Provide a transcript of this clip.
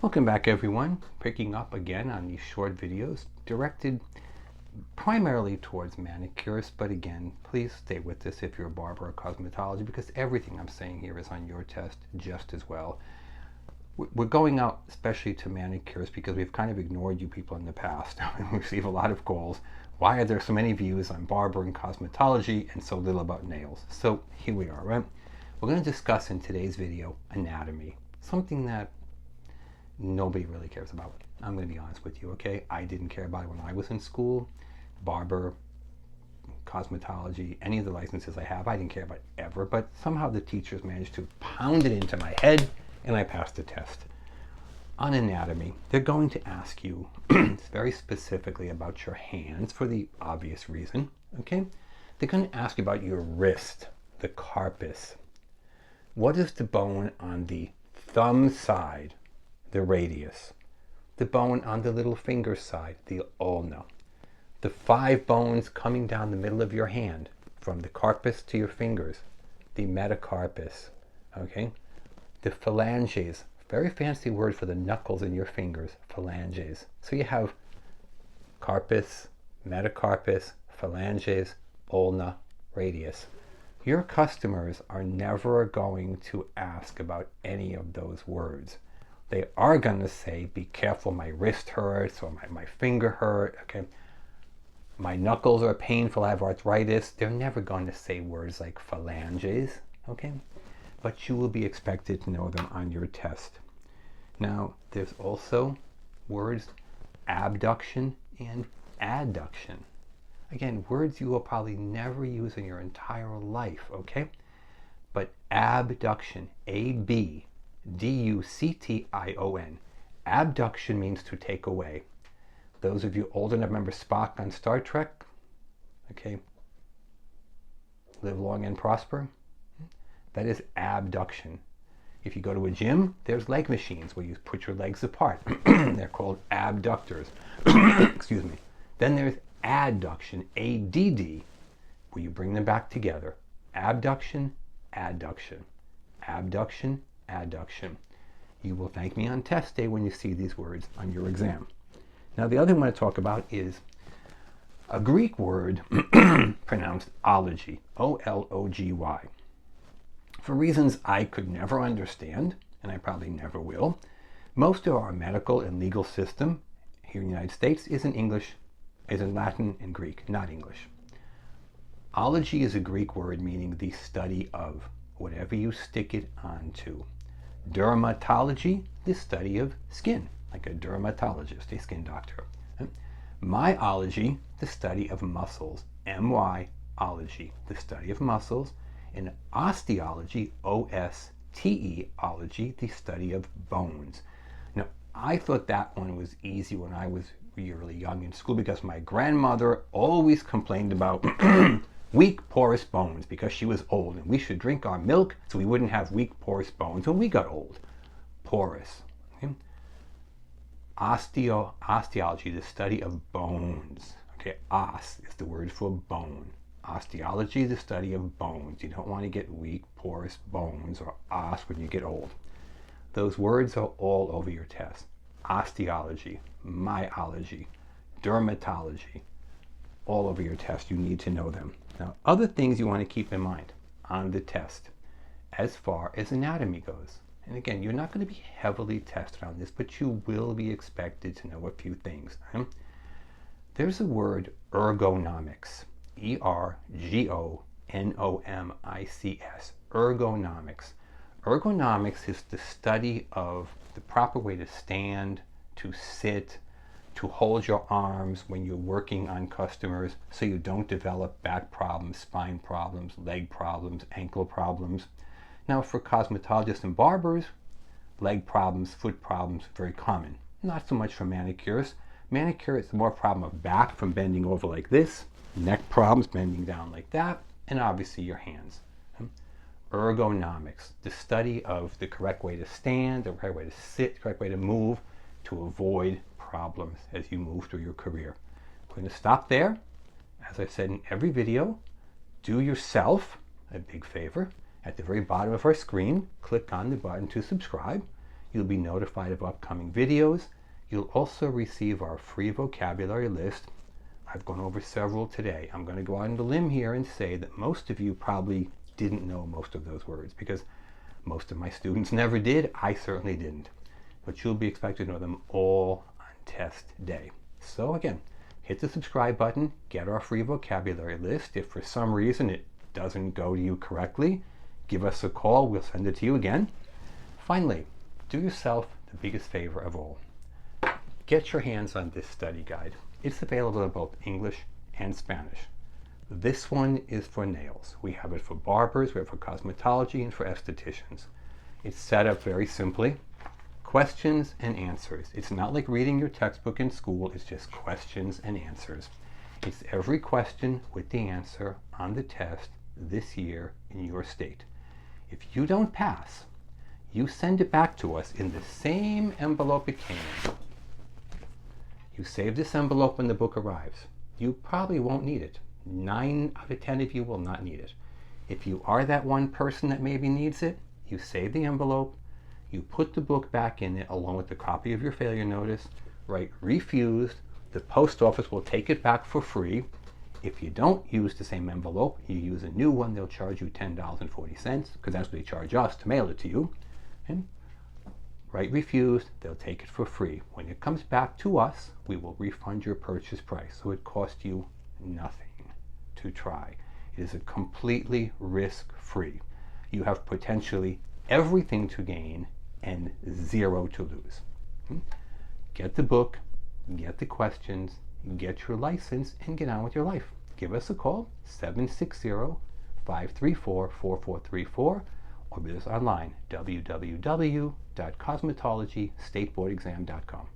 Welcome back everyone, picking up again on these short videos directed primarily towards manicurists, but again, please stay with this if you're a barber or cosmetology, because everything I'm saying here is on your test just as well. We're going out especially to manicurists because we've kind of ignored you people in the past. We receive a lot of calls. Why are there so many views on barber and cosmetology and so little about nails? So here we are, right? We're going to discuss in today's video anatomy, something that nobody really cares about. I'm going to be honest with you, okay? I didn't care about it when I was in school. Barber, cosmetology, any of the licenses I have, I didn't care about ever, but somehow the teachers managed to pound it into my head and I passed the test. On anatomy, they're going to ask you very specifically about your hands for the obvious reason, okay? They're going to ask you about your wrist, the carpus. What is the bone on the thumb side? The radius. The bone on the little finger side, the ulna. The 5 bones coming down the middle of your hand, from the carpus to your fingers, the metacarpus, okay? The phalanges, very fancy word for the knuckles in your fingers, phalanges. So you have carpus, metacarpus, phalanges, ulna, radius. Your customers are never going to ask about any of those words. They are going to say, be careful, my wrist hurts, or my finger hurt, okay? My knuckles are painful, I have arthritis. They're never going to say words like phalanges, okay? But you will be expected to know them on your test. Now, there's also words abduction and adduction. Again, words you will probably never use in your entire life, okay? But abduction, A-B, D-U-C-T-I-O-N. Abduction means to take away. Those of you old enough remember Spock on Star Trek? Okay. Live long and prosper. That is abduction. If you go to a gym, there's leg machines where you put your legs apart. They're called abductors. Excuse me. Then there's adduction, A-D-D, where you bring them back together. Abduction, adduction. Abduction, adduction. You will thank me on test day when you see these words on your exam. Now the other one I want to talk about is a Greek word pronounced ology, O-L-O-G-Y. For reasons I could never understand, and I probably never will, most of our medical and legal system here in the United States is in English, is in Latin and Greek, not English. Ology is a Greek word meaning the study of, whatever you stick it onto. Dermatology, the study of skin, like a dermatologist, a skin doctor. Myology, the study of muscles, M-Y-ology, the study of muscles. And osteology, O-S-T-E-ology, the study of bones. Now, I thought that one was easy when I was really young in school because my grandmother always complained about weak, porous bones because she was old and we should drink our milk so we wouldn't have weak, porous bones when we got old. Porous. Okay? Osteology, the study of bones. Okay, os is the word for bone. Osteology, the study of bones. You don't want to get weak, porous bones or os when you get old. Those words are all over your test. Osteology, myology, dermatology, all over your test. You need to know them. Now, other things you want to keep in mind on the test as far as anatomy goes. And again, you're not going to be heavily tested on this, but you will be expected to know a few things. There's a word ergonomics, E-R-G-O-N-O-M-I-C-S, ergonomics. Ergonomics is the study of the proper way to stand, to sit, to hold your arms when you're working on customers so you don't develop back problems, spine problems, leg problems, ankle problems. Now for cosmetologists and barbers, leg problems, foot problems, very common. Not so much for manicurists. Manicure is more problem of back from bending over like this, neck problems, bending down like that, and obviously your hands. Ergonomics, the study of the correct way to stand, the correct way to sit, the correct way to move to avoid problems as you move through your career. We're going to stop there. As I've said in every video, do yourself a big favor. At the very bottom of our screen, click on the button to subscribe. You'll be notified of upcoming videos. You'll also receive our free vocabulary list. I've gone over several today. I'm going to go out on the limb here and say that most of you probably didn't know most of those words because most of my students never did. I certainly didn't. But you'll be expected to know them all on test day. So again, hit the subscribe button, get our free vocabulary list. If for some reason it doesn't go to you correctly, give us a call. We'll send it to you again. Finally, do yourself the biggest favor of all. Get your hands on this study guide. It's available in both English and Spanish. This one is for nails. We have it for barbers, we have it for cosmetology, and for estheticians. It's set up very simply. Questions and answers. It's not like reading your textbook in school. It's just questions and answers. It's every question with the answer on the test this year in your state. If you don't pass, you send it back to us in the same envelope it came in. You save this envelope when the book arrives. You probably won't need it. 9 out of 10 of you will not need it. If you are that one person that maybe needs it, you save the envelope, you put the book back in it along with the copy of your failure notice, write refused, the post office will take it back for free. If you don't use the same envelope, you use a new one, they'll charge you $10.40 because that's what they charge us to mail it to you. And write refused, they'll take it for free. When it comes back to us, we will refund your purchase price. So it costs you nothing to try. It is a completely risk-free. You have potentially everything to gain and 0 to lose. Get the book, get the questions, get your license, and get on with your life. Give us a call, 760-534-4434, or visit us online, www.cosmetologystateboardexam.com.